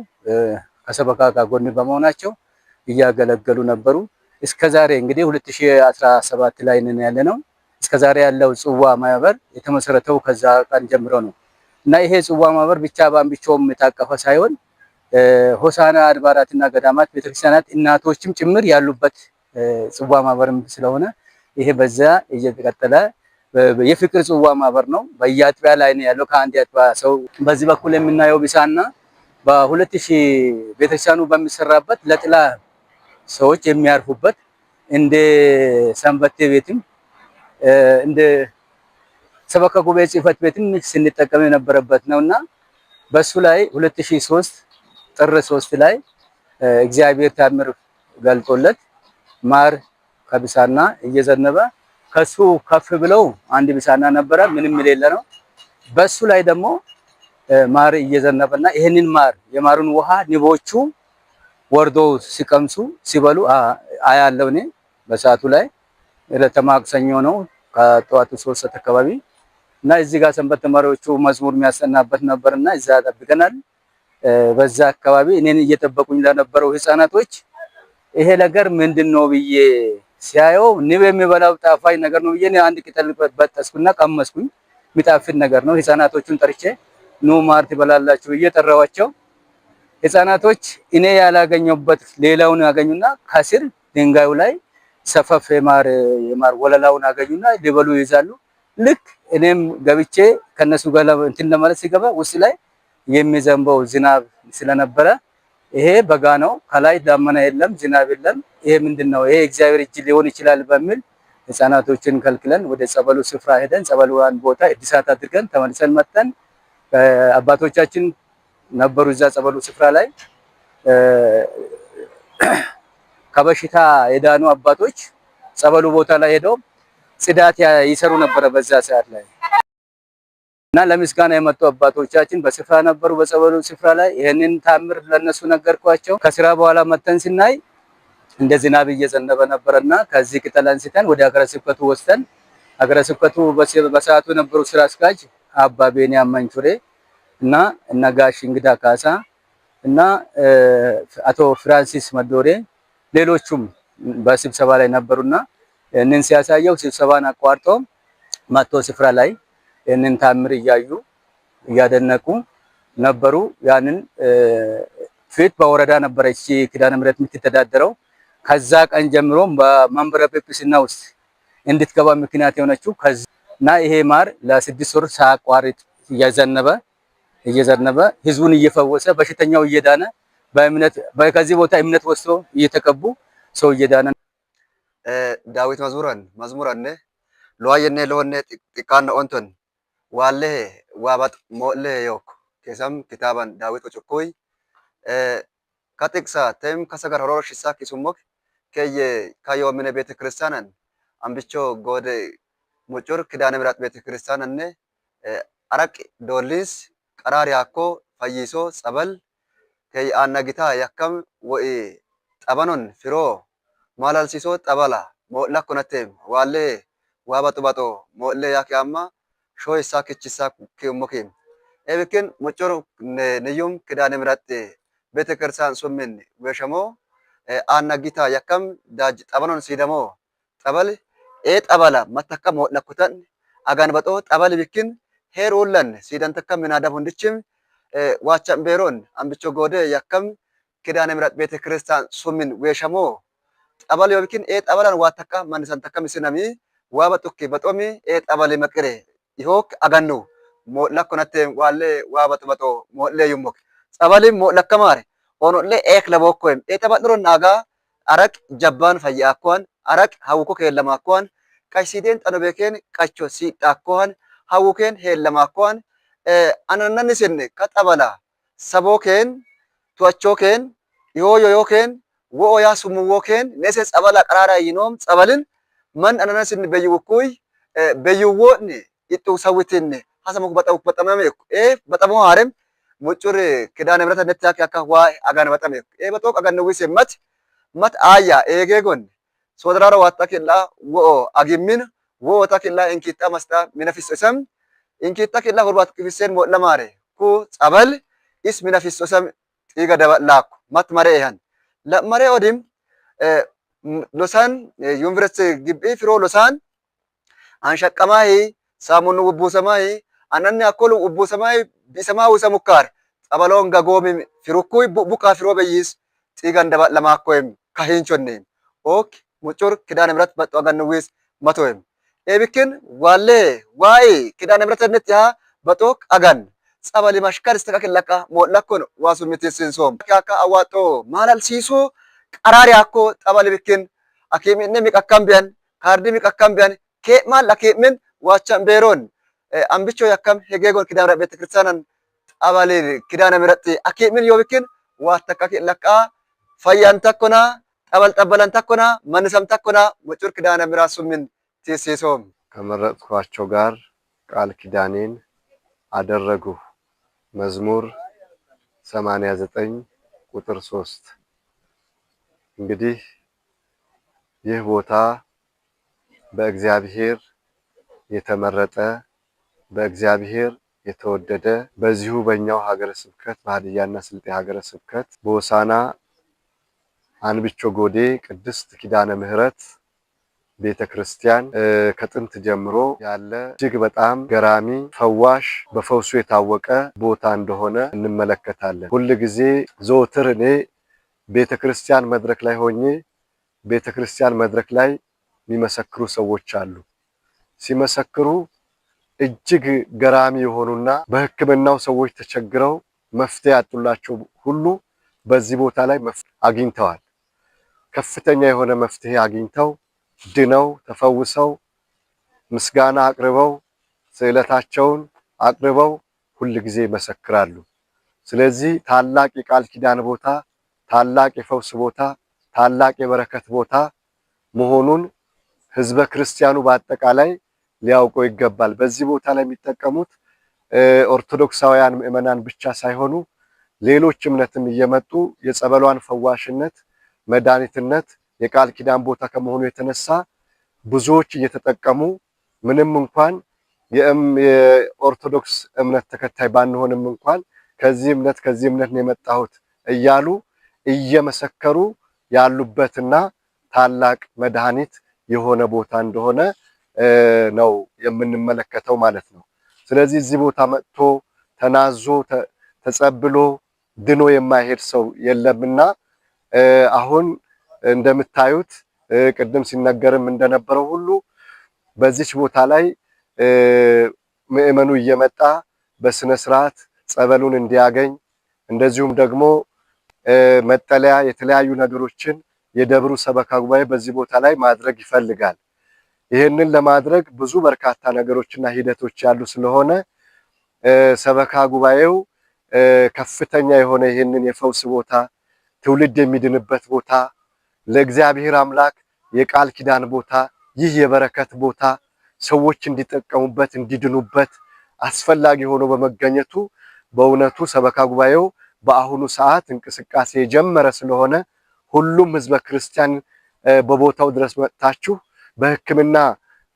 ከሰበካ ጋር ጎን በመሆናቸው እያገለገሉ ነበሩ። እስከዛሬ እንግዲህ 2017 ላይ ነን ያለነው። እስከዛሬ ያለው ጽዋ ማህበር የተመሰረተው ከዛ ቀን ጀምሮ ነው እና ይሄ ጽዋ ማህበር ብቻ በአምቢቾም የታቀፈ ሳይሆን ሆሳና አድባራትና ገዳማት ቤተክርስቲያናት እናቶችም ጭምር ያሉበት ጽዋ ማህበርም ስለሆነ ይሄ በዛ እየተቀጠለ የፍቅር ጽዋ ማህበር ነው። በየአጥቢያ ላይ ነው ያለው። ከአንድ አጥቢያ ሰው በዚህ በኩል የምናየው ቢሳና በ2000 ቤተክርስቲያኑ በሚሰራበት ለጥላ ሰዎች የሚያርፉበት እንደ ሰንበቴ ቤትም እንደ ሰበካ ጉባኤ ጽሕፈት ቤትም ስንጠቀም የነበረበት ነውና በሱ ላይ 2003 ጥር 3 ላይ እግዚአብሔር ታምር ገልጦለት ማር ከቢሳና እየዘነበ ከሱ ከፍ ብለው አንድ ቢሳና ነበረ ምንም የሌለ ነው። በሱ ላይ ደግሞ ማር እየዘነበና ይሄንን ማር የማሩን ውሃ ንቦቹ ወርዶ ሲቀምሱ ሲበሉ አያለው። እኔ በሰዓቱ ላይ ለተማክሰኞ ነው ከጠዋቱ 3 ሰዓት አካባቢ እና እዚህ ጋር ሰንበት ተማሪዎቹ መዝሙር የሚያሰናበት ነበርና እዛ ጠብቀናል። በዛ አካባቢ እኔን እየጠበቁኝ ለነበረው ህፃናቶች ይሄ ነገር ምንድነው ብዬ ሲያየው ንብ የሚበላው ጣፋጭ ነገር ነው ብዬ አንድ ቅጠል በጠስኩና ቀመስኩኝ። የሚጣፍጥ ነገር ነው። ህፃናቶቹን ጠርቼ ኑ ማር ትበላላችሁ ብዬ ጠራዋቸው። ህፃናቶች እኔ ያላገኘሁበት ሌላውን ያገኙና ከስር ድንጋዩ ላይ ሰፈፍ የማር ወለላውን አገኙና ሊበሉ ይይዛሉ። ልክ እኔም ገብቼ ከነሱ ጋር እንትን ለማለት ሲገባ ውስጥ ላይ የሚዘንበው ዝናብ ስለነበረ ይሄ በጋ ነው፣ ከላይ ዳመና የለም፣ ዝናብ የለም፣ ይሄ ምንድነው? ይሄ እግዚአብሔር እጅ ሊሆን ይችላል በሚል ህፃናቶችን ከልክለን ወደ ጸበሉ ስፍራ ሄደን ጸበሉን ቦታ እድሳት አድርገን ተመልሰን መጣን። አባቶቻችን ነበሩ እዛ ጸበሉ ስፍራ ላይ ከበሽታ የዳኑ አባቶች ጸበሉ ቦታ ላይ ሄደው ጽዳት ይሰሩ ነበረ በዛ ሰዓት ላይ እና ለምስጋና የመጡ አባቶቻችን በስፍራ ነበሩ። በጸበሉ ስፍራ ላይ ይሄንን ታምር ለነሱ ነገርኳቸው። ከስራ በኋላ መተን ስናይ እንደ ዝናብ እየዘነበ ነበርና ከዚህ ቅጠል አንስተን ወደ ሀገረ ስብከቱ ወስደን ሀገረ ስብከቱ በሰዓቱ የነበሩ ስራ አስኪያጅ አባ ቤንያም መንቹሬ እና ጋሽ እንግዳ ካሳ እና አቶ ፍራንሲስ መዶሬ ሌሎቹም በስብሰባ ላይ ነበሩና እነን ሲያሳየው ስብሰባን አቋርጦ መጥቶ ስፍራ ላይ እነን ታምር እያዩ እያደነቁ ነበሩ። ያንን ፊት በወረዳ ነበረች ኪዳነ ምሕረት የምትተዳደረው። ከዛ ቀን ጀምሮ በመንበረ ጵጵስና ውስጥ እንድትገባ ምክንያት የሆነችው እና ይሄ ማር ለ6 ወር ሳያቋርጥ እየዘነበ ህዝቡን እየፈወሰ በሽተኛው እየዳነ በእምነት ከዚህ ቦታ እምነት ወስዶ እየተቀቡ ሰው እየዳነ ዳዊት መዝሙራን ለዋየነ ለሆነ ጥቃና ኦንቶን ዋለ ዋባጥ ሞለ ዮክ ከሰም ክታባን ዳዊት ወጭኮይ ከጥቅሳ ተም ከሰጋር ሆሮሽ ይሳክ ይሱሞክ ከየ ካዮ ምን ቤተ ክርስቲያናን አምብቾ ጎደ ሙጩር ኪዳነ ምሕረት ቤተ ክርስቲያናን አረቅ ዶሊስ ቀራሪ አኮ ፈይሶ ጸበል ከይ አናጊታ ያከም ወይ ጠበኖን ፍሮ ማላልሲሶ ጠበላ ሞላ ኮነቴም ዋለ ዋባጡ ሞለ ያከማ ሾይ ሳክቺሳ ከሞከም ኤብክን ሙጩር ነዮም ኪዳነ ምሕረት ቤተ ክርስቲያን ሱምን ወሸሞ አናጊታ ያከም ዳጅ ጠበኖን ሲደሞ ጠበል ጠበላ መተከ ሞላ ኩተን አጋን በጦ ጠበል ቢክን ሄሮለን ሲደን ተከም ምናዳብ እንድችም ዋቻም ቤሮን አምብቾ ጎደ ያከም ኪዳነ ምሕረት ቤተ ክርስቲያን ሱምን ወሸሞ ጠበል ቢክን ጠበላን ዋተካ ማንሰን ተከም ሲናሚ ዋበጡክ በጦሚ ጠበል መቅሬ ይሆክ አጋኑ ሞላ ኮነቴ ዋለ ዋበጡ ሞለ ይሞክ ጸበል ሞላ ከማረ ኦኖለ ለቦኮም ጠበጥሮ ናጋ አረቅ ጀባን ፈያኳን አረቅ ሀውኮ ከለማኳን ቀሲዴን ጠኖቤኬን ቀቾ ሲጣኳን ሀውኬን ሄለማኳን አናናንስን ከጠበላ ሰቦኬን ቷቾኬን ዮዮዮኬን ወኦያ ሱሙዎኬን ነሰ ጸበላ ቀራራ ይኖም ጸበልን ማን አናናስን በይውኩይ በይዎን ይጡ ሰውትን ሀሰሙክ በጠመመ በጠሞ አረም ሙጩር ኪዳነ ምሕረት ነታክ ያካዋ አጋን በጠመ በጦቅ አጋን ዊስ መት አያ ኤጌጎን ሶድራሮ ዋጣከላ ወኦ አጊሚን ወኦ ታከላ እንኪታ መስታ ሚነፍስ ሰም እንኪታ ከላ ሁርባት ክፍሰን ሞለማረ ኩ ጸበል ismi nafisosam xiiga dabalaaku mat mareehan la maree odim losan yuunivarsiitii gibbii firoo losan anshaqqamaayi saamunni ubbuusamaayi ananni akkolu ubbuusamaayi bisamaa wisa mukkaar xabaloon gagoomi firukkuu buqaa firoo beyyis xiigan dabalama akkoyim kahinchonneem ok mucur kidaane mirat baxxu agannuwis matoyim ebikin waalee waayi kidaane mirat ennet yaa baxook agan tsabali mashkar istakakin laqa moodlakkon waasu mitissinsoom akka awwaaxoo maalalsiisoo qaraari akko xabali bikin akiiminne miqakkam biyan kaardi miqakkam biyan kee'maan lakee'min waachan beeroon ambicho yakkam hegeegon kidaane mirat beetekiristaanan xabali kidaane miratti akiimin yoo bikin waattakakin laqaa fayyan takkona xabal xabalan takkona manisam takkona mucur kidaነ ምሕረት ሱምን ቲሲሶም ከመረጥኳቸው ጋር ቃል ኪዳኔን አደረጉ። መዝሙር 89 ቁጥር 3። እንግዲህ ይህ ቦታ በእግዚአብሔር የተመረጠ በእግዚአብሔር የተወደደ በዚሁ በእኛው ሀገረ ስብከት በሀዲያና ስልጤ ሀገረ ስብከት በሆሳዕና አንብቾ ጎዴ ቅድስት ኪዳነ ምህረት ቤተክርስቲያን ከጥንት ጀምሮ ያለ እጅግ በጣም ገራሚ ፈዋሽ በፈውሱ የታወቀ ቦታ እንደሆነ እንመለከታለን። ሁሉ ጊዜ ዘወትር እኔ ቤተክርስቲያን መድረክ ላይ ሆኜ ቤተክርስቲያን መድረክ ላይ የሚመሰክሩ ሰዎች አሉ። ሲመሰክሩ እጅግ ገራሚ የሆኑና በሕክምናው ሰዎች ተቸግረው መፍትሄ ያጡላቸው ሁሉ በዚህ ቦታ ላይ መፍትሄ አግኝተዋል። ከፍተኛ የሆነ መፍትሄ አግኝተው ድነው ተፈውሰው ምስጋና አቅርበው ስዕለታቸውን አቅርበው ሁሉ ጊዜ ይመሰክራሉ። ስለዚህ ታላቅ የቃል ኪዳን ቦታ፣ ታላቅ የፈውስ ቦታ፣ ታላቅ የበረከት ቦታ መሆኑን ህዝበ ክርስቲያኑ በአጠቃላይ ሊያውቀው ይገባል። በዚህ ቦታ ላይ የሚጠቀሙት ኦርቶዶክሳውያን ምዕመናን ብቻ ሳይሆኑ ሌሎች እምነትም እየመጡ የጸበሏን ፈዋሽነት መድኃኒትነት የቃል ኪዳን ቦታ ከመሆኑ የተነሳ ብዙዎች እየተጠቀሙ ምንም እንኳን የኦርቶዶክስ እምነት ተከታይ ባንሆንም እንኳን ከዚህ እምነት ነው የመጣሁት እያሉ እየመሰከሩ ያሉበትና ታላቅ መድኃኒት የሆነ ቦታ እንደሆነ ነው የምንመለከተው ማለት ነው። ስለዚህ እዚህ ቦታ መጥቶ ተናዞ ተጸብሎ ድኖ የማይሄድ ሰው የለምና አሁን እንደምታዩት ቅድም ሲነገርም እንደነበረው ሁሉ በዚች ቦታ ላይ ምዕመኑ እየመጣ በስነ ስርዓት ጸበሉን እንዲያገኝ እንደዚሁም ደግሞ መጠለያ የተለያዩ ነገሮችን የደብሩ ሰበካ ጉባኤ በዚህ ቦታ ላይ ማድረግ ይፈልጋል። ይሄንን ለማድረግ ብዙ በርካታ ነገሮችና ሂደቶች ያሉ ስለሆነ ሰበካ ጉባኤው ከፍተኛ የሆነ ይሄንን የፈውስ ቦታ ትውልድ የሚድንበት ቦታ ለእግዚአብሔር አምላክ የቃል ኪዳን ቦታ ይህ የበረከት ቦታ ሰዎች እንዲጠቀሙበት እንዲድኑበት አስፈላጊ ሆኖ በመገኘቱ በእውነቱ ሰበካ ጉባኤው በአሁኑ ሰዓት እንቅስቃሴ የጀመረ ስለሆነ ሁሉም ህዝበ ክርስቲያን በቦታው ድረስ መጥታችሁ በሕክምና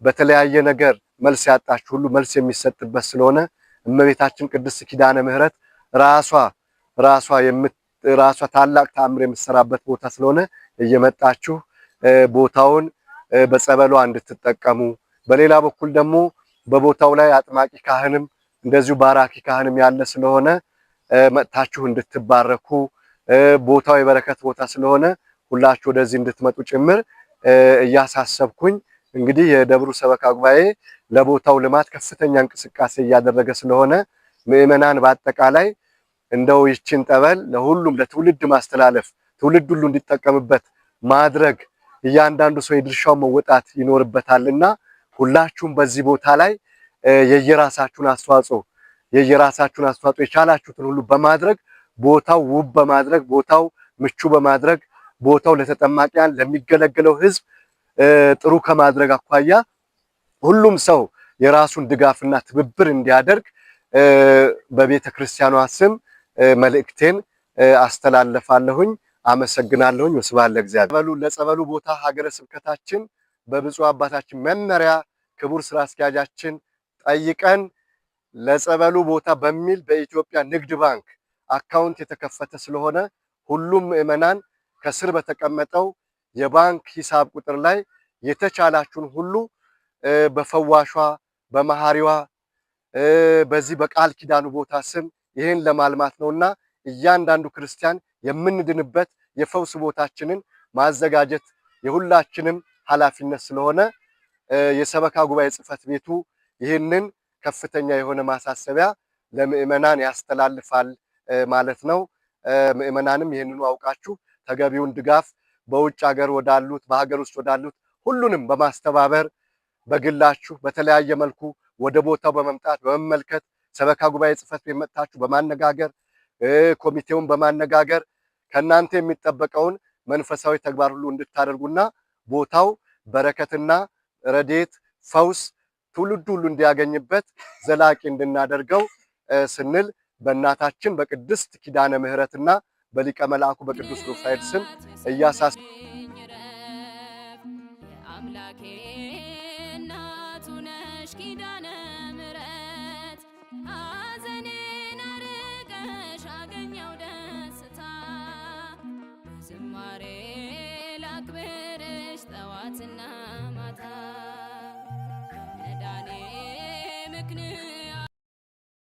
በተለያየ ነገር መልስ ያጣችሁ ሁሉ መልስ የሚሰጥበት ስለሆነ እመቤታችን ቅድስት ኪዳነ ምህረት ራሷ ታላቅ ተአምር የምትሰራበት ቦታ ስለሆነ እየመጣችሁ ቦታውን በጸበሏ እንድትጠቀሙ በሌላ በኩል ደግሞ በቦታው ላይ አጥማቂ ካህንም እንደዚሁ ባራኪ ካህንም ያለ ስለሆነ መጥታችሁ እንድትባረኩ ቦታው የበረከት ቦታ ስለሆነ ሁላችሁ ወደዚህ እንድትመጡ ጭምር እያሳሰብኩኝ እንግዲህ የደብሩ ሰበካ ጉባኤ ለቦታው ልማት ከፍተኛ እንቅስቃሴ እያደረገ ስለሆነ ምዕመናን በአጠቃላይ እንደው ይችን ጠበል ለሁሉም ለትውልድ ማስተላለፍ ትውልድ ሁሉ እንዲጠቀምበት ማድረግ እያንዳንዱ ሰው የድርሻው መወጣት ይኖርበታልና ሁላችሁም በዚህ ቦታ ላይ የየራሳችሁን አስተዋጽኦ የቻላችሁትን ሁሉ በማድረግ ቦታው ውብ በማድረግ ቦታው ምቹ በማድረግ ቦታው ለተጠማቂያን ለሚገለገለው ህዝብ ጥሩ ከማድረግ አኳያ ሁሉም ሰው የራሱን ድጋፍና ትብብር እንዲያደርግ በቤተ ክርስቲያኗ ስም መልእክቴን አስተላልፋለሁኝ። አመሰግናለሁኝ። ወስብሐት ለእግዚአብሔር። ለጸበሉ ቦታ ሀገረ ስብከታችን በብፁዕ አባታችን መመሪያ ክቡር ስራ አስኪያጃችን ጠይቀን ለጸበሉ ቦታ በሚል በኢትዮጵያ ንግድ ባንክ አካውንት የተከፈተ ስለሆነ ሁሉም ምዕመናን ከስር በተቀመጠው የባንክ ሂሳብ ቁጥር ላይ የተቻላችሁን ሁሉ በፈዋሿ በመሐሪዋ በዚህ በቃል ኪዳኑ ቦታ ስም ይህን ለማልማት ነውና እያንዳንዱ ክርስቲያን የምንድንበት የፈውስ ቦታችንን ማዘጋጀት የሁላችንም ኃላፊነት ስለሆነ የሰበካ ጉባኤ ጽሕፈት ቤቱ ይህንን ከፍተኛ የሆነ ማሳሰቢያ ለምዕመናን ያስተላልፋል ማለት ነው። ምዕመናንም ይህንኑ አውቃችሁ ተገቢውን ድጋፍ በውጭ ሀገር ወዳሉት በሀገር ውስጥ ወዳሉት ሁሉንም በማስተባበር በግላችሁ በተለያየ መልኩ ወደ ቦታው በመምጣት በመመልከት ሰበካ ጉባኤ ጽሕፈት ቤት መጥታችሁ በማነጋገር ኮሚቴውን በማነጋገር ከናንተ የሚጠበቀውን መንፈሳዊ ተግባር ሁሉ እንድታደርጉና ቦታው በረከትና ረድኤት ፈውስ ትውልድ ሁሉ እንዲያገኝበት ዘላቂ እንድናደርገው ስንል በእናታችን በቅድስት ኪዳነ ምሕረትና በሊቀ መልአኩ በቅዱስ ሩፋኤል ስም እያሳስ አምላኬ እናቱ ነሽ ኪዳነ ምሕረት ሐዘኔን አርቀሽ አገኘው ደስታ ዝማሬ ላክብርሽ ጠዋትና